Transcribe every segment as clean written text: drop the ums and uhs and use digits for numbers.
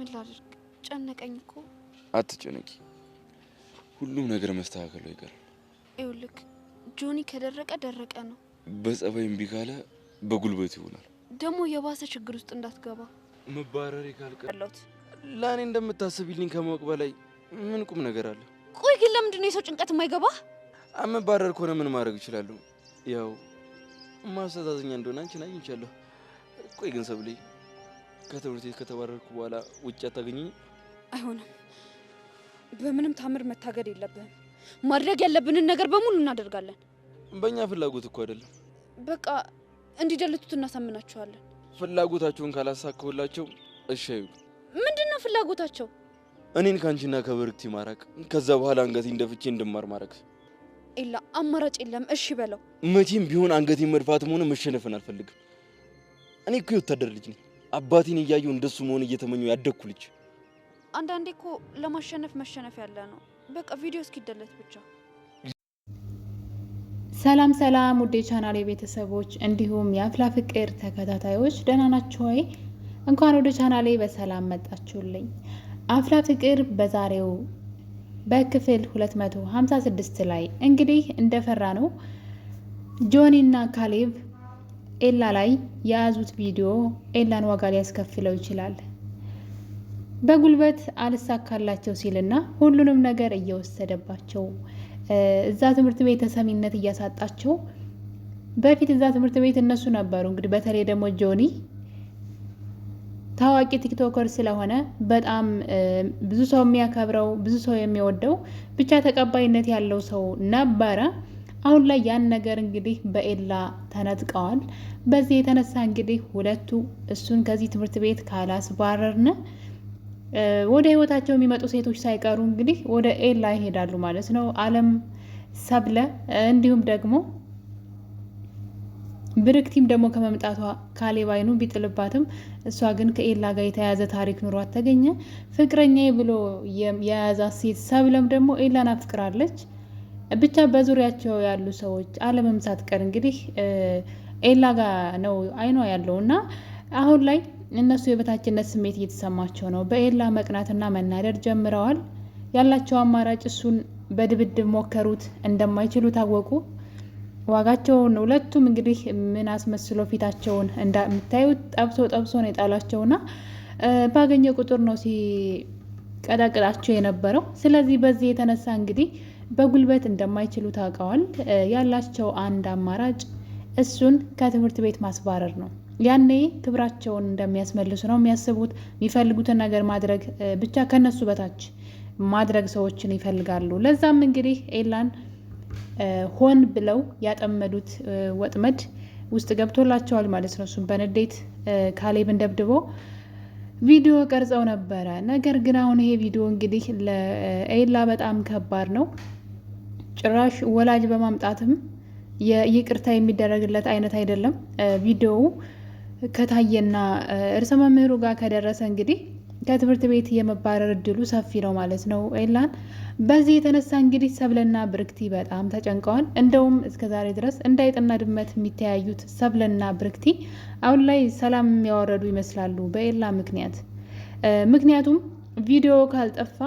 ምን ላድርግ? ጨነቀኝ እኮ። አትጨነቂ፣ ሁሉም ነገር መስተካከሉ አይቀርም። ይኸውልህ ጆኒ ከደረቀ ደረቀ ነው። በጸባይ እምቢ ካለ በጉልበት ይሆናል። ደግሞ የባሰ ችግር ውስጥ እንዳትገባ። መባረሬ ካልቀረለት ለእኔ እንደምታስብልኝ ከማወቅ በላይ ምን ቁም ነገር አለ? ቆይ ግን ለምንድን ነው የሰው ጭንቀት የማይገባ? አመባረር ከሆነ ምን ማድረግ እችላለሁ? ያው ማስተዛዘኛ እንደሆነ አንቺን አግኝቻለሁ። ቆይ ግን ሰብሌ ከትምህርት ቤት ከተባረርኩ በኋላ ውጭ አታገኘኝ? አይሆንም። በምንም ታምር መታገድ የለብህም። ማድረግ ያለብንን ነገር በሙሉ እናደርጋለን። በእኛ ፍላጎት እኮ አይደለም። በቃ እንዲደልቱት እናሳምናቸዋለን። ፍላጎታቸውን ካላሳካሁላቸው እሺ አይሉ። ምንድነው ፍላጎታቸው? እኔን ካንቺና ከብርክቲ ማራቅ፣ ከዛ በኋላ አንገቴን ደፍቼ እንድማር ማረግ። ኤላ አማራጭ የለም። እሺ በለው። መቼም ቢሆን አንገቴን መድፋትም ሆነ መሸነፍን አልፈልግም። እኔ እኮ የወታደር ልጅ ነኝ። አባቴን እያየሁ እንደሱ መሆን እየተመኘሁ ያደግኩ ልጅ። አንዳንዴ እኮ ለማሸነፍ መሸነፍ ያለ ነው። በቃ ቪዲዮ እስኪደለት ብቻ። ሰላም ሰላም፣ ውዴ ቻናሌ ቤተሰቦች እንዲሁም የአፍላ ፍቅር ተከታታዮች ደህና ናችሁ ወይ? እንኳን ወደ ቻናሌ በሰላም መጣችሁልኝ። አፍላ ፍቅር በዛሬው በክፍል 256 ላይ እንግዲህ እንደፈራ ነው ጆኒና ካሌብ ኤላ ላይ የያዙት ቪዲዮ ኤላን ዋጋ ሊያስከፍለው ይችላል። በጉልበት አልሳካላቸው ሲልና ሁሉንም ነገር እየወሰደባቸው እዛ ትምህርት ቤት ተሰሚነት እያሳጣቸው። በፊት እዛ ትምህርት ቤት እነሱ ነበሩ እንግዲህ በተለይ ደግሞ ጆኒ ታዋቂ ቲክቶከር ስለሆነ በጣም ብዙ ሰው የሚያከብረው ብዙ ሰው የሚወደው ብቻ ተቀባይነት ያለው ሰው ነበረ። አሁን ላይ ያን ነገር እንግዲህ በኤላ ተነጥቀዋል። በዚህ የተነሳ እንግዲህ ሁለቱ እሱን ከዚህ ትምህርት ቤት ካላስባረርን ወደ ህይወታቸው የሚመጡ ሴቶች ሳይቀሩ እንግዲህ ወደ ኤላ ይሄዳሉ ማለት ነው። አለም፣ ሰብለ እንዲሁም ደግሞ ብርክቲም ደግሞ ከመምጣቷ ካሌብ አይኑ ቢጥልባትም እሷ ግን ከኤላ ጋር የተያያዘ ታሪክ ኑሯት ተገኘ። ፍቅረኛዬ ብሎ የያዛት ሴት ሰብለም ደግሞ ኤላን አፍቅራለች። ብቻ በዙሪያቸው ያሉ ሰዎች አለምም ሳትቀር እንግዲህ ኤላ ጋር ነው አይኗ ያለው እና አሁን ላይ እነሱ የበታችነት ስሜት እየተሰማቸው ነው። በኤላ መቅናትና መናደድ ጀምረዋል። ያላቸው አማራጭ እሱን በድብድብ ሞከሩት፣ እንደማይችሉ ታወቁ። ዋጋቸውን ሁለቱም እንግዲህ ምን አስመስሎ ፊታቸውን እንደምታዩት ጠብሶ ነው የጣላቸውና ባገኘ ቁጥር ነው ሲቀጣቅጣቸው የነበረው። ስለዚህ በዚህ የተነሳ እንግዲህ በጉልበት እንደማይችሉ ታውቀዋል። ያላቸው አንድ አማራጭ እሱን ከትምህርት ቤት ማስባረር ነው። ያኔ ክብራቸውን እንደሚያስመልሱ ነው የሚያስቡት። የሚፈልጉትን ነገር ማድረግ ብቻ ከነሱ በታች ማድረግ ሰዎችን ይፈልጋሉ። ለዛም እንግዲህ ኤላን ሆን ብለው ያጠመዱት ወጥመድ ውስጥ ገብቶላቸዋል ማለት ነው። እሱም በንዴት ካሌብን ደብድበው ቪዲዮ ቀርጸው ነበረ። ነገር ግን አሁን ይሄ ቪዲዮ እንግዲህ ለኤላ በጣም ከባድ ነው። ጭራሽ ወላጅ በማምጣትም ይቅርታ የሚደረግለት አይነት አይደለም። ቪዲዮው ከታየና እርሰ መምህሩ ጋር ከደረሰ እንግዲህ ከትምህርት ቤት የመባረር እድሉ ሰፊ ነው ማለት ነው ኤላን። በዚህ የተነሳ እንግዲህ ሰብለና ብርክቲ በጣም ተጨንቀዋል። እንደውም እስከዛሬ ድረስ እንዳይጥና ድመት የሚተያዩት ሰብለና ብርክቲ አሁን ላይ ሰላም የሚያወረዱ ይመስላሉ በኤላ ምክንያት። ምክንያቱም ቪዲዮ ካልጠፋ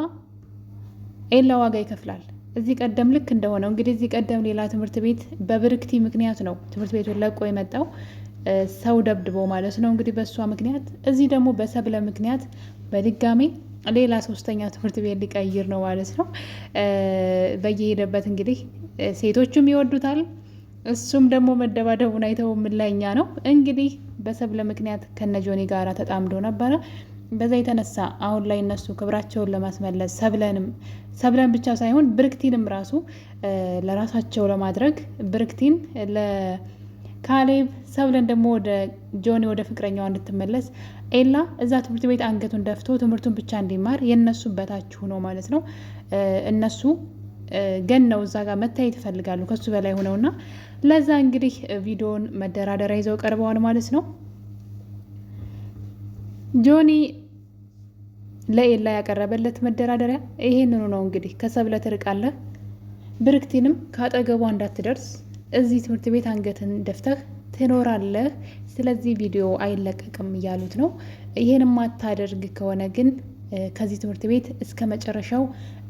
ኤላ ዋጋ ይከፍላል። እዚህ ቀደም ልክ እንደሆነው እንግዲህ እዚህ ቀደም ሌላ ትምህርት ቤት በብርክቲ ምክንያት ነው ትምህርት ቤቱን ለቆ የመጣው ሰው ደብድቦ ማለት ነው እንግዲህ በእሷ ምክንያት። እዚህ ደግሞ በሰብለ ምክንያት በድጋሚ ሌላ ሶስተኛ ትምህርት ቤት ሊቀይር ነው ማለት ነው። በየሄደበት እንግዲህ ሴቶቹም ይወዱታል፣ እሱም ደግሞ መደባደቡን አይተው ምላኛ ነው እንግዲህ በሰብለ ምክንያት ከነጆኒ ጋራ ተጣምዶ ነበረ። በዛ የተነሳ አሁን ላይ እነሱ ክብራቸውን ለማስመለስ ሰብለን ብቻ ሳይሆን ብርክቲንም ራሱ ለራሳቸው ለማድረግ ብርክቲን ለካሌብ፣ ሰብለን ደግሞ ወደ ጆኒ ወደ ፍቅረኛዋ እንድትመለስ ኤላ እዛ ትምህርት ቤት አንገቱን ደፍቶ ትምህርቱን ብቻ እንዲማር የነሱ በታች ሆኖ ማለት ነው። እነሱ ገን ነው እዛ ጋር መታየት ይፈልጋሉ ከሱ በላይ ሆነውና ለዛ እንግዲህ ቪዲዮን መደራደሪያ ይዘው ቀርበዋል ማለት ነው። ጆኒ ለኤላ ያቀረበለት መደራደሪያ ይሄንኑ ነው እንግዲህ ከሰብለ ትርቃለህ፣ ብርክቲንም ካጠገቧ እንዳትደርስ እዚህ ትምህርት ቤት አንገትን ደፍተህ ትኖራለህ፣ ስለዚህ ቪዲዮ አይለቀቅም እያሉት ነው። ይሄን ማታደርግ ከሆነ ግን ከዚህ ትምህርት ቤት እስከ መጨረሻው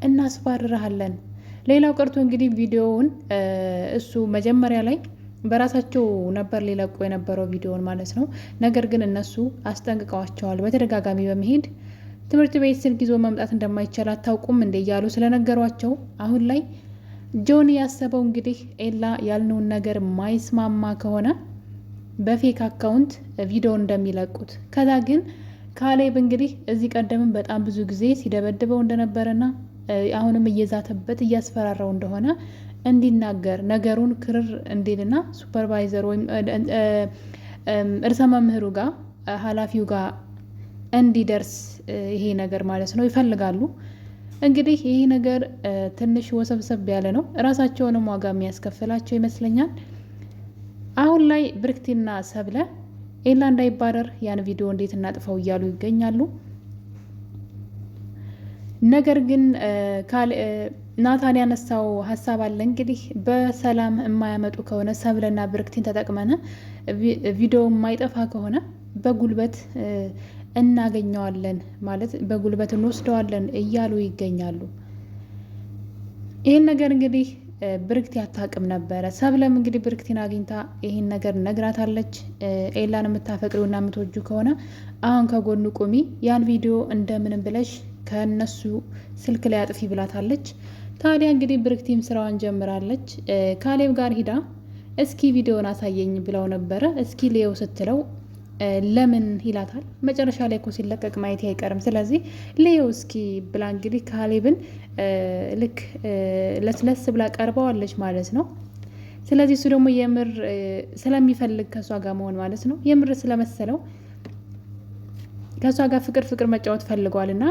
እናስባርርሃለን። ሌላው ቀርቶ እንግዲህ ቪዲዮውን እሱ መጀመሪያ ላይ በራሳቸው ነበር ሊለቁ የነበረው ቪዲዮውን ማለት ነው። ነገር ግን እነሱ አስጠንቅቀዋቸዋል በተደጋጋሚ በመሄድ ትምህርት ቤት ስልክ ይዞ መምጣት እንደማይቻል አታውቁም እንደ እያሉ ስለነገሯቸው አሁን ላይ ጆኒ ያሰበው እንግዲህ ኤላ ያልነውን ነገር ማይስማማ ከሆነ በፌክ አካውንት ቪዲዮውን እንደሚለቁት ከዛ ግን ካሌብ እንግዲህ እዚህ ቀደምም በጣም ብዙ ጊዜ ሲደበድበው እንደነበረና አሁንም እየዛተበት እያስፈራራው እንደሆነ እንዲናገር ነገሩን ክርር እንዲልና ሱፐርቫይዘር ወይም እርሰ መምህሩ ጋር ኃላፊው ጋር እንዲደርስ ይሄ ነገር ማለት ነው ይፈልጋሉ። እንግዲህ ይሄ ነገር ትንሽ ወሰብሰብ ያለ ነው። ራሳቸውንም ዋጋ የሚያስከፍላቸው ይመስለኛል። አሁን ላይ ብርክቲና ሰብለ ኤላ እንዳይባረር ያን ቪዲዮ እንዴት እናጥፈው እያሉ ይገኛሉ። ነገር ግን ናታን ያነሳው ሀሳብ አለ። እንግዲህ በሰላም የማያመጡ ከሆነ ሰብለና ብርክቲን ተጠቅመን ቪዲዮ የማይጠፋ ከሆነ በጉልበት እናገኘዋለን ማለት በጉልበት እንወስደዋለን እያሉ ይገኛሉ። ይህን ነገር እንግዲህ ብርክቲ አታውቅም ነበረ። ሰብለም እንግዲህ ብርክቲን አግኝታ ይህን ነገር ነግራታለች። ኤላን የምታፈቅሪውና የምትወጁ ከሆነ አሁን ከጎኑ ቁሚ፣ ያን ቪዲዮ እንደምንም ብለሽ ከነሱ ስልክ ላይ አጥፊ ብላታለች። ታዲያ እንግዲህ ብርክቲም ስራዋን ጀምራለች። ካሌብ ጋር ሂዳ እስኪ ቪዲዮን አሳየኝ ብለው ነበረ። እስኪ ሌው ስትለው ለምን ይላታል። መጨረሻ ላይ እኮ ሲለቀቅ ማየት አይቀርም፣ ስለዚህ ሌው እስኪ ብላ እንግዲህ ካሌብን ልክ ለስለስ ብላ ቀርበዋለች ማለት ነው። ስለዚህ እሱ ደግሞ የምር ስለሚፈልግ ከእሷ ጋር መሆን ማለት ነው የምር ስለመሰለው ከእሷ ጋር ፍቅር መጫወት ፈልጓል እና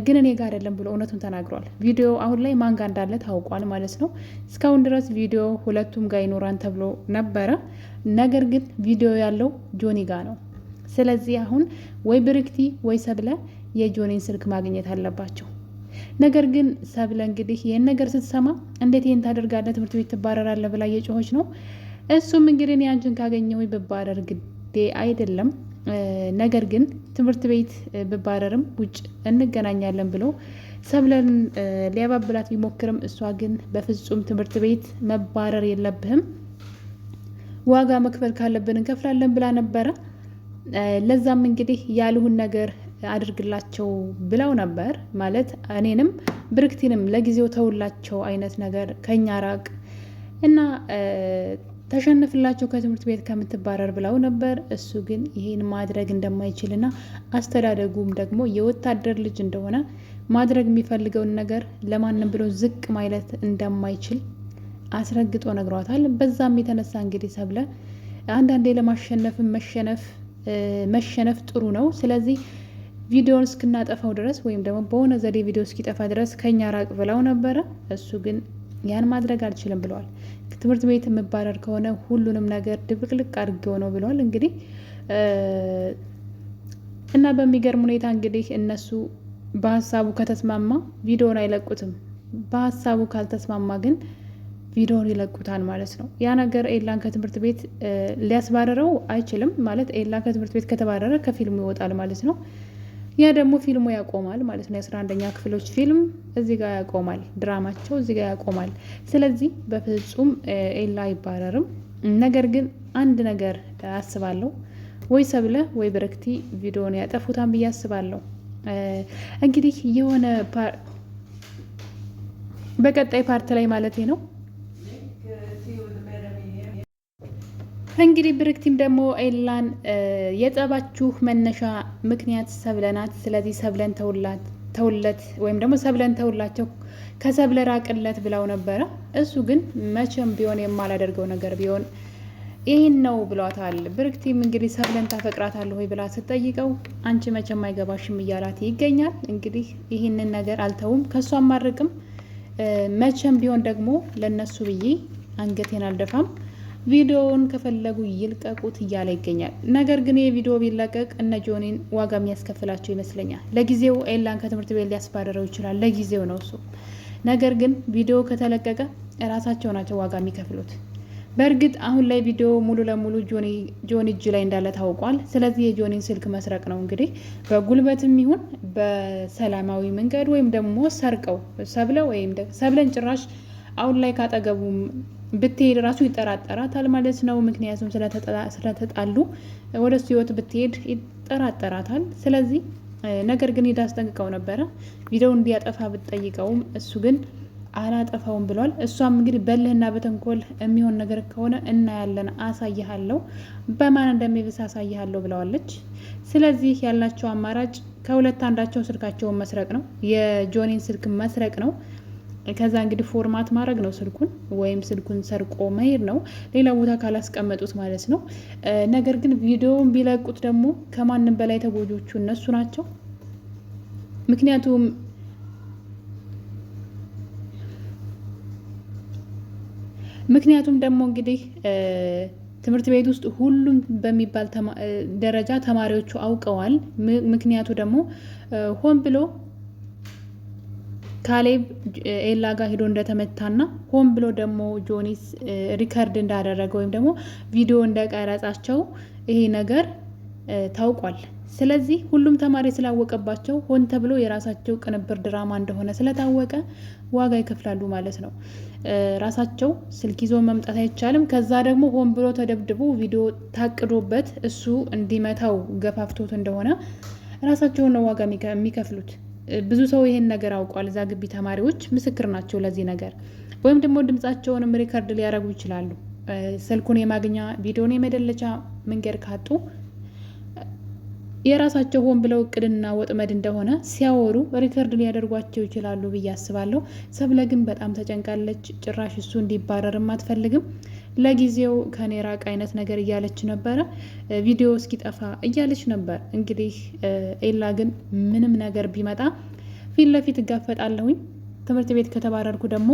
ግን እኔ ጋር አይደለም ብሎ እውነቱን ተናግሯል። ቪዲዮ አሁን ላይ ማን ጋር እንዳለ ታውቋል ማለት ነው። እስካሁን ድረስ ቪዲዮ ሁለቱም ጋር ይኖራን ተብሎ ነበረ። ነገር ግን ቪዲዮ ያለው ጆኒ ጋር ነው። ስለዚህ አሁን ወይ ብርክቲ ወይ ሰብለ የጆኒን ስልክ ማግኘት አለባቸው። ነገር ግን ሰብለ እንግዲህ ይህን ነገር ስትሰማ እንዴት ይህን ታደርጋለህ፣ ትምህርት ቤት ትባረራለህ ብላ የጮኸች ነው። እሱም እንግዲህ እኔ አንቺን ካገኘሁ ብባረር ግዴ አይደለም፣ ነገር ግን ትምህርት ቤት ብባረርም ውጭ እንገናኛለን ብሎ ሰብለን ሊያባብላት ቢሞክርም እሷ ግን በፍጹም ትምህርት ቤት መባረር የለብህም፣ ዋጋ መክፈል ካለብን እንከፍላለን ብላ ነበረ። ለዛም እንግዲህ ያልሁን ነገር አድርግላቸው ብለው ነበር ማለት እኔንም ብርክቲንም ለጊዜው ተውላቸው አይነት ነገር ከኛ ራቅ እና ተሸንፍላቸው ከትምህርት ቤት ከምትባረር ብለው ነበር። እሱ ግን ይሄን ማድረግ እንደማይችልና አስተዳደጉም ደግሞ የወታደር ልጅ እንደሆነ ማድረግ የሚፈልገውን ነገር ለማንም ብሎ ዝቅ ማለት እንደማይችል አስረግጦ ነግሯታል። በዛም የተነሳ እንግዲህ ሰብለ አንዳንዴ ለማሸነፍም መሸነፍ ጥሩ ነው፣ ስለዚህ ቪዲዮን እስክናጠፋው ድረስ ወይም ደግሞ በሆነ ዘዴ ቪዲዮ እስኪጠፋ ድረስ ከኛ ራቅ ብለው ነበረ። እሱ ግን ያን ማድረግ አልችልም ብለዋል። ትምህርት ቤት የምባረር ከሆነ ሁሉንም ነገር ድብቅልቅ አድርገው ነው ብለዋል። እንግዲህ እና በሚገርም ሁኔታ እንግዲህ እነሱ በሀሳቡ ከተስማማ ቪዲዮን አይለቁትም፣ በሀሳቡ ካልተስማማ ግን ቪዲዮን ይለቁታል ማለት ነው። ያ ነገር ኤላን ከትምህርት ቤት ሊያስባረረው አይችልም ማለት ኤላ ከትምህርት ቤት ከተባረረ ከፊልሙ ይወጣል ማለት ነው። ያ ደግሞ ፊልሙ ያቆማል ማለት ነው። የ11ኛ ክፍሎች ፊልም እዚህ ጋር ያቆማል፣ ድራማቸው እዚህ ጋር ያቆማል። ስለዚህ በፍጹም ኤላ አይባረርም። ነገር ግን አንድ ነገር አስባለሁ፣ ወይ ሰብለ ወይ ብርክቲ ቪዲዮን ያጠፉታን ብዬ አስባለሁ። እንግዲህ የሆነ በቀጣይ ፓርት ላይ ማለት ነው እንግዲህ ብርክቲም ደግሞ ኤላን የጸባችሁ መነሻ ምክንያት ሰብለናት፣ ስለዚህ ሰብለን ተውለት ወይም ደግሞ ሰብለን ተውላቸው፣ ከሰብለ ራቅለት ብለው ነበረ። እሱ ግን መቼም ቢሆን የማላደርገው ነገር ቢሆን ይህን ነው ብሏታል። ብርክቲም እንግዲህ ሰብለን ታፈቅራታለሁ ወይ ብላ ስትጠይቀው አንቺ መቼም አይገባሽም እያላት ይገኛል። እንግዲህ ይህንን ነገር አልተውም፣ ከእሷም አርቅም፣ መቼም ቢሆን ደግሞ ለነሱ ብዬ አንገቴን አልደፋም፣ ቪዲዮውን ከፈለጉ ይልቀቁት እያለ ይገኛል። ነገር ግን የቪዲዮ ቢለቀቅ እነ ጆኒን ዋጋ የሚያስከፍላቸው ይመስለኛል። ለጊዜው ኤላን ከትምህርት ቤት ሊያስባረረው ይችላል፣ ለጊዜው ነው እሱ። ነገር ግን ቪዲዮ ከተለቀቀ እራሳቸው ናቸው ዋጋ የሚከፍሉት። በእርግጥ አሁን ላይ ቪዲዮ ሙሉ ለሙሉ ጆኒ እጅ ላይ እንዳለ ታውቋል። ስለዚህ የጆኒን ስልክ መስረቅ ነው እንግዲህ በጉልበትም ይሁን በሰላማዊ መንገድ ወይም ደግሞ ሰርቀው ሰብለን ጭራሽ አሁን ላይ ካጠገቡ ብትሄድ ራሱ ይጠራጠራታል ማለት ነው። ምክንያቱም ስለተጣሉ ወደ እሱ ህይወት ብትሄድ ይጠራጠራታል። ስለዚህ ነገር ግን ሄዳ አስጠንቅቀው ነበረ ቪዲዮ እንዲያጠፋ ብትጠይቀውም እሱ ግን አላጠፋውም ብሏል። እሷም እንግዲህ በልህና በተንኮል የሚሆን ነገር ከሆነ እናያለን፣ አሳይሃለሁ፣ በማን እንደሚብስ አሳይሃለሁ ብለዋለች። ስለዚህ ያላቸው አማራጭ ከሁለት አንዳቸው ስልካቸውን መስረቅ ነው፣ የጆኒን ስልክ መስረቅ ነው። ከዛ እንግዲህ ፎርማት ማድረግ ነው ስልኩን፣ ወይም ስልኩን ሰርቆ መሄድ ነው፣ ሌላ ቦታ ካላስቀመጡት ማለት ነው። ነገር ግን ቪዲዮውን ቢለቁት ደግሞ ከማንም በላይ ተጎጆቹ እነሱ ናቸው። ምክንያቱም ደግሞ እንግዲህ ትምህርት ቤት ውስጥ ሁሉም በሚባል ደረጃ ተማሪዎቹ አውቀዋል። ምክንያቱ ደግሞ ሆን ብሎ ካሌብ ኤላ ጋር ሂዶ እንደተመታና ሆን ብሎ ደግሞ ጆኒስ ሪከርድ እንዳደረገ ወይም ደግሞ ቪዲዮ እንደቀረጻቸው ይሄ ነገር ታውቋል። ስለዚህ ሁሉም ተማሪ ስላወቀባቸው ሆን ተብሎ የራሳቸው ቅንብር ድራማ እንደሆነ ስለታወቀ ዋጋ ይከፍላሉ ማለት ነው። ራሳቸው ስልክ ይዞ መምጣት አይቻልም። ከዛ ደግሞ ሆን ብሎ ተደብድቦ ቪዲዮ ታቅዶበት እሱ እንዲመታው ገፋፍቶት እንደሆነ ራሳቸውን ነው ዋጋ የሚከፍሉት። ብዙ ሰው ይሄን ነገር አውቋል። እዛ ግቢ ተማሪዎች ምስክር ናቸው ለዚህ ነገር። ወይም ደግሞ ድምጻቸውንም ሪከርድ ሊያደርጉ ይችላሉ። ስልኩን የማግኛ ቪዲዮን የመደለቻ መንገድ ካጡ የራሳቸው ሆን ብለው እቅድና ወጥመድ እንደሆነ ሲያወሩ ሪከርድ ሊያደርጓቸው ይችላሉ ብዬ አስባለሁ። ሰብለ ግን በጣም ተጨንቃለች። ጭራሽ እሱ እንዲባረርም አትፈልግም። ለጊዜው ከኔ ራቅ አይነት ነገር እያለች ነበረ። ቪዲዮ እስኪጠፋ እያለች ነበር። እንግዲህ ኤላ ግን ምንም ነገር ቢመጣ ፊት ለፊት እጋፈጣለሁኝ፣ ትምህርት ቤት ከተባረርኩ ደግሞ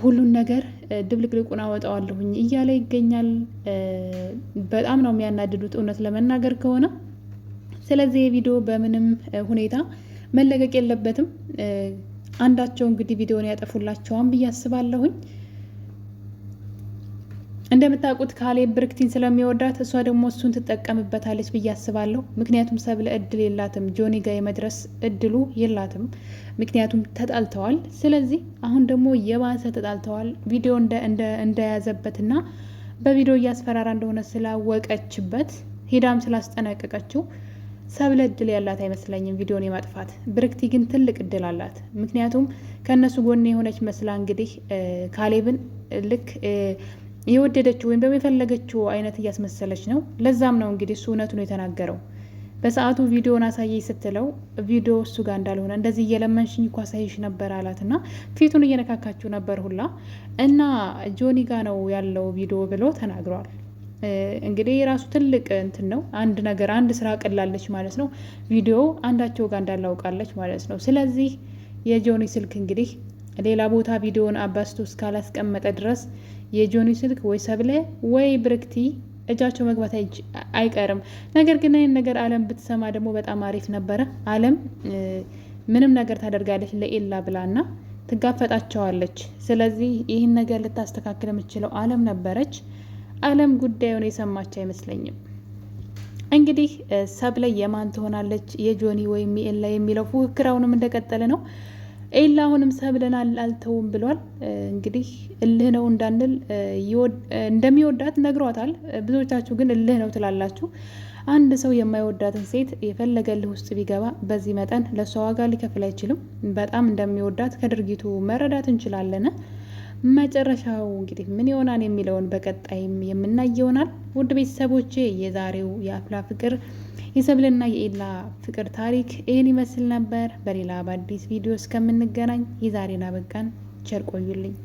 ሁሉን ነገር ድብልቅልቁን አወጣዋለሁኝ እያለ ይገኛል። በጣም ነው የሚያናድዱት እውነት ለመናገር ከሆነ። ስለዚህ የቪዲዮ በምንም ሁኔታ መለቀቅ የለበትም። አንዳቸው እንግዲህ ቪዲዮን ያጠፉላቸዋን ብዬ አስባለሁኝ። እንደምታውቁት ካሌብ ብርክቲን ስለሚወዳት እሷ ደግሞ እሱን ትጠቀምበታለች ብዬ አስባለሁ። ምክንያቱም ሰብለ እድል የላትም፣ ጆኒ ጋር የመድረስ እድሉ የላትም። ምክንያቱም ተጣልተዋል። ስለዚህ አሁን ደግሞ የባሰ ተጣልተዋል። ቪዲዮ እንደያዘበትና በቪዲዮ እያስፈራራ እንደሆነ ስላወቀችበት ሄዳም ስላስጠነቀቀችው ሰብለ እድል ያላት አይመስለኝም ቪዲዮን የማጥፋት። ብርክቲ ግን ትልቅ እድል አላት። ምክንያቱም ከእነሱ ጎን የሆነች መስላ እንግዲህ ካሌብን ልክ የወደደችው ወይም ደግሞ የፈለገችው አይነት እያስመሰለች ነው። ለዛም ነው እንግዲህ እሱ እውነቱን የተናገረው። በሰዓቱ ቪዲዮን አሳየኝ ስትለው ቪዲዮ እሱ ጋር እንዳልሆነ እንደዚህ እየለመንሽኝ እኮ አሳይሽ ነበር አላት እና ፊቱን እየነካካችው ነበር ሁላ እና ጆኒ ጋ ነው ያለው ቪዲዮ ብሎ ተናግሯል። እንግዲህ የራሱ ትልቅ እንትን ነው። አንድ ስራ ቀላለች ማለት ነው። ቪዲዮ አንዳቸው ጋር እንዳላውቃለች ማለት ነው። ስለዚህ የጆኒ ስልክ እንግዲህ ሌላ ቦታ ቪዲዮን አባስቶ እስካላስቀመጠ ድረስ የጆኒ ስልክ ወይ ሰብለ ወይ ብርክቲ እጃቸው መግባት አይቀርም። ነገር ግን ይህን ነገር አለም ብትሰማ ደግሞ በጣም አሪፍ ነበረ። አለም ምንም ነገር ታደርጋለች ለኤላ ብላና ትጋፈጣቸዋለች። ስለዚህ ይህን ነገር ልታስተካክል የምችለው አለም ነበረች። አለም ጉዳዩን የሰማች አይመስለኝም። እንግዲህ ሰብለ የማን ትሆናለች የጆኒ ወይም የኤላ የሚለው ፉክክር አሁንም እንደቀጠለ ነው። ኤላ አሁንም ሰብለን አልተውም ብሏል። እንግዲህ እልህ ነው እንዳንል እንደሚወዳት ነግሯታል። ብዙዎቻችሁ ግን እልህ ነው ትላላችሁ። አንድ ሰው የማይወዳትን ሴት የፈለገ እልህ ውስጥ ቢገባ በዚህ መጠን ለእሷ ዋጋ ሊከፍል አይችልም። በጣም እንደሚወዳት ከድርጊቱ መረዳት እንችላለን። መጨረሻው እንግዲህ ምን ይሆናል የሚለውን በቀጣይም የምናይ ይሆናል። ውድ ቤተሰቦቼ የዛሬው የአፍላ ፍቅር የሰብልና የኤላ ፍቅር ታሪክ ይህን ይመስል ነበር። በሌላ በአዲስ ቪዲዮ እስከምንገናኝ የዛሬን አበቃን። ቸር ቆዩልኝ።